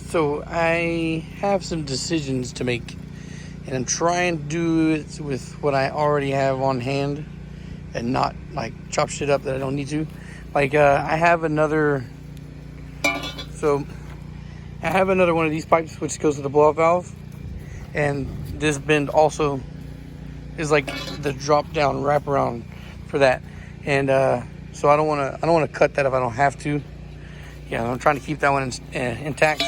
So I have some decisions to make, and I'm trying to do it with what I already have on hand and not like chop shit up that I don't need to. Like I have another one of these pipes which goes to the blow-off valve, and this bend also is like the drop down wraparound for that. And so I don't want to cut that if I don't have to. Yeah, I'm trying to keep that one intact.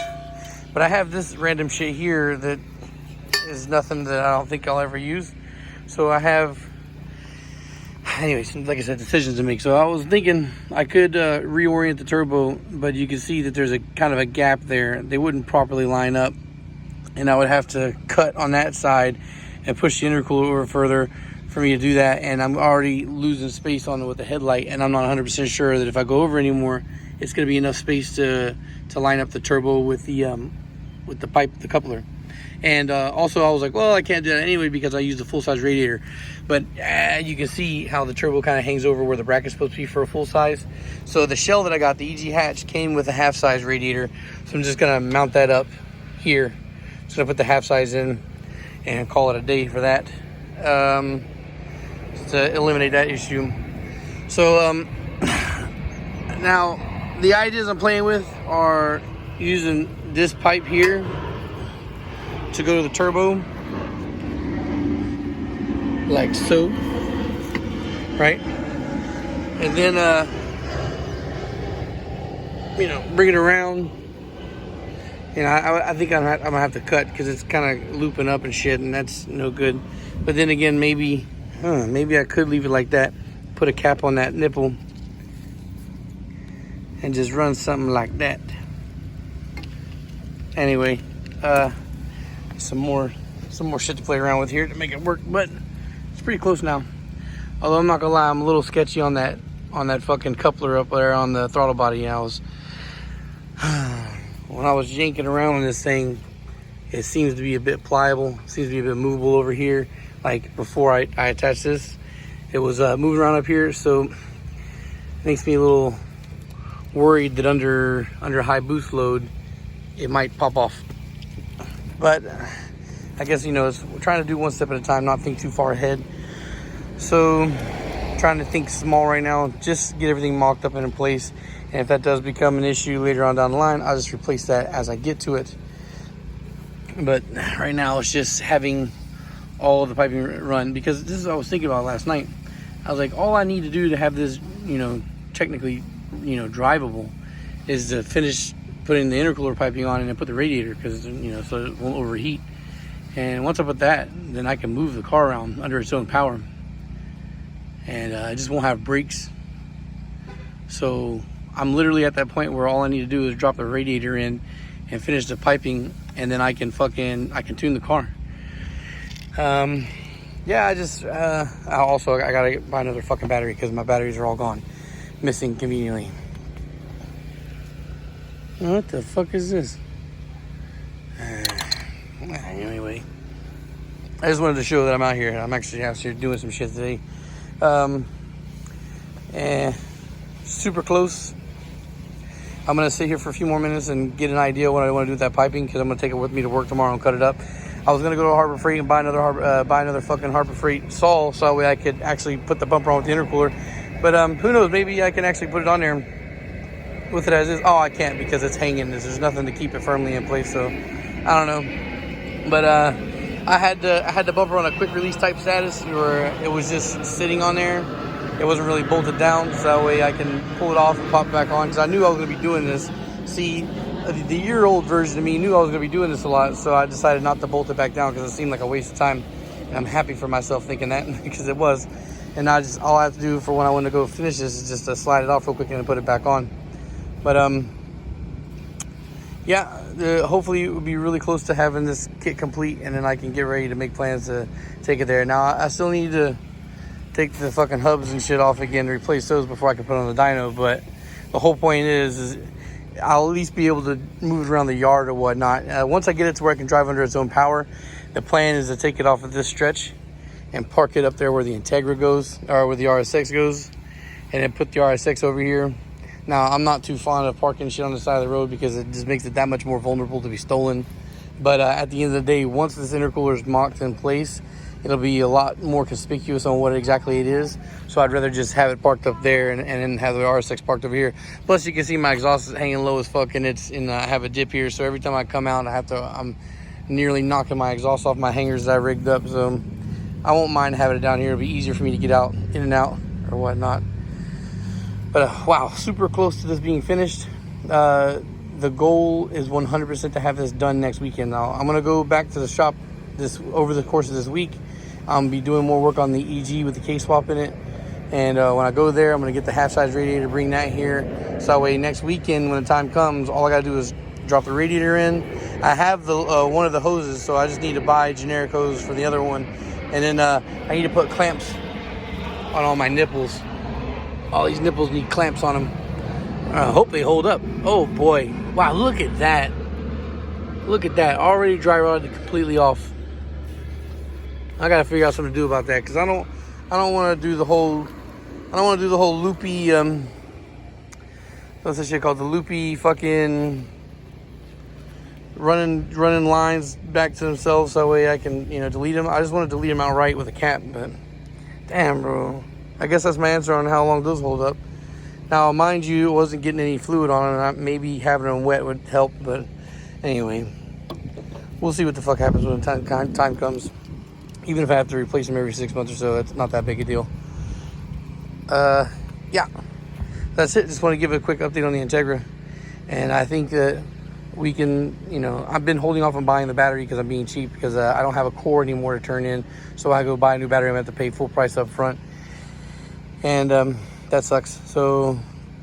But I have this random shit here that is nothing that I don't think I'll ever use. So I have, anyways, like I said, decisions to make. So I was thinking I could reorient the turbo, but you can see that there's a kind of a gap there. They wouldn't properly line up, and I would have to cut on that side and push the intercooler over further for me to do that. And I'm already losing space on it with the headlight, and I'm not 100% sure that if I go over anymore, it's going to be enough space to line up the turbo with the pipe, the coupler. And also I was like, well, I can't do that anyway because I use the full-size radiator. But you can see how the turbo kind of hangs over where the bracket's supposed to be for a full size. So the shell that I got, the EG hatch, came with a half-size radiator. So I'm just going to mount that up here. Just going to put the half-size in and call it a day for that, to eliminate that issue. So now the ideas I'm playing with are using this pipe here to go to the turbo, like so, right? And then bring it around. I think I'm gonna have to cut because it's kind of looping up and shit, and that's no good. But then again, maybe I could leave it like that, put a cap on that nipple, and just run something like that. Anyway, some more shit to play around with here to make it work, but it's pretty close now. Although I'm not gonna lie, I'm a little sketchy on that fucking coupler up there on the throttle body. When I was yanking around on this thing, it seems to be a bit pliable, seems to be a bit movable over here. Like before I attached this, it was moving around up here, so it makes me a little worried that under high boost load it might pop off. But I guess we're trying to do one step at a time, not think too far ahead. So trying to think small right now, just get everything mocked up and in place. And if that does become an issue later on down the line, I'll just replace that as I get to it. But right now it's just having all of the piping run, because this is what I was thinking about last night. I was like, all I need to do to have this technically drivable is to finish putting the intercooler piping on and then put the radiator, because so it won't overheat. And once I put that, then I can move the car around under its own power, and I just won't have brakes. So I'm literally at that point where all I need to do is drop the radiator in and finish the piping, and then I can tune the car. Yeah, I gotta buy another fucking battery because my batteries are all gone, missing conveniently. What the fuck is this? Anyway, I just wanted to show that I'm out here. I'm actually out here doing some shit today. And super close. I'm gonna sit here for a few more minutes and get an idea what I want to do with that piping, because I'm gonna take it with me to work tomorrow and cut it up. I was gonna go to Harbor Freight and buy another fucking Harbor Freight saw, so that way I could actually put the bumper on with the intercooler. But who knows? Maybe I can actually put it on there with it as is. Oh, I can't, because it's hanging. There's nothing to keep it firmly in place. So I don't know. But I had the bumper on a quick release type status where it was just sitting on there. It wasn't really bolted down, so that way I can pull it off and pop it back on, because I knew I was going to be doing this. See, the year-old version of me knew I was going to be doing this a lot, so I decided not to bolt it back down because it seemed like a waste of time. And I'm happy for myself thinking that, because it was. And now all I have to do for when I want to go finish this is just to slide it off real quick and put it back on. But yeah, hopefully it will be really close to having this kit complete, and then I can get ready to make plans to take it there. Now I still need to take the fucking hubs and shit off again to replace those before I can put on the dyno. But the whole point is I'll at least be able to move it around the yard or whatnot. Once I get it to where I can drive under its own power, the plan is to take it off of this stretch and park it up there where the Integra goes, or where the RSX goes, and then put the RSX over here. Now, I'm not too fond of parking shit on the side of the road because it just makes it that much more vulnerable to be stolen. But at the end of the day, once this intercooler is mocked in place, it'll be a lot more conspicuous on what exactly it is. So I'd rather just have it parked up there and then have the RSX parked over here. Plus, you can see my exhaust is hanging low as fuck, and I have a dip here. So every time I come out, I'm nearly knocking my exhaust off my hangers that I rigged up. So I won't mind having it down here. It'll be easier for me to get out, in and out, or whatnot. But wow, super close to this being finished. The goal is 100% to have this done next weekend. Now, I'm gonna go back to the shop over the course of this week. I'm be doing more work on the EG with the K-swap in it. And when I go there, I'm gonna get the half size radiator, bring that here. So that way next weekend, when the time comes, all I gotta do is drop the radiator in. I have the one of the hoses, so I just need to buy generic hose for the other one. And then I need to put clamps on all my nipples. All these nipples need clamps on them. I hope they hold up. Oh boy. Wow, look at that. Look at that. Already dry rotted completely off. I gotta figure out something to do about that, because I don't want to do the whole loopy what's that shit called? The loopy fucking running lines back to themselves, so that way I can, delete them. I just want to delete them outright with a cap, but damn, bro. I guess that's my answer on how long those hold up. Now, mind you, it wasn't getting any fluid on them. Maybe having them wet would help, but anyway, we'll see what the fuck happens when the time comes. Even if I have to replace them every 6 months or so, that's not that big a deal. Yeah, that's it. Just want to give a quick update on the Integra. And I think that we can, I've been holding off on buying the battery because I'm being cheap, because I don't have a core anymore to turn in. So I go buy a new battery, I'm going to have to pay full price up front. And that sucks. So,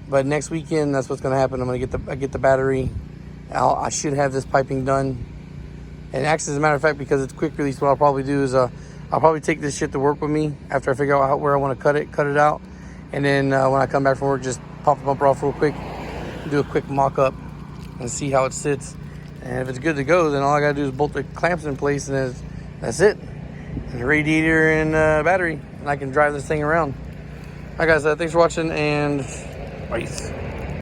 but next weekend, that's what's going to happen. I'm going to get the battery. I should have this piping done. And actually, as a matter of fact, because it's quick release, what I'll probably do is I'll probably take this shit to work with me after I figure out where I want to cut it out. And then when I come back from work, just pop the bumper off real quick, do a quick mock-up, and see how it sits. And if it's good to go, then all I got to do is bolt the clamps in place, and that's it. And the radiator and battery, and I can drive this thing around. All right, guys, thanks for watching, and peace.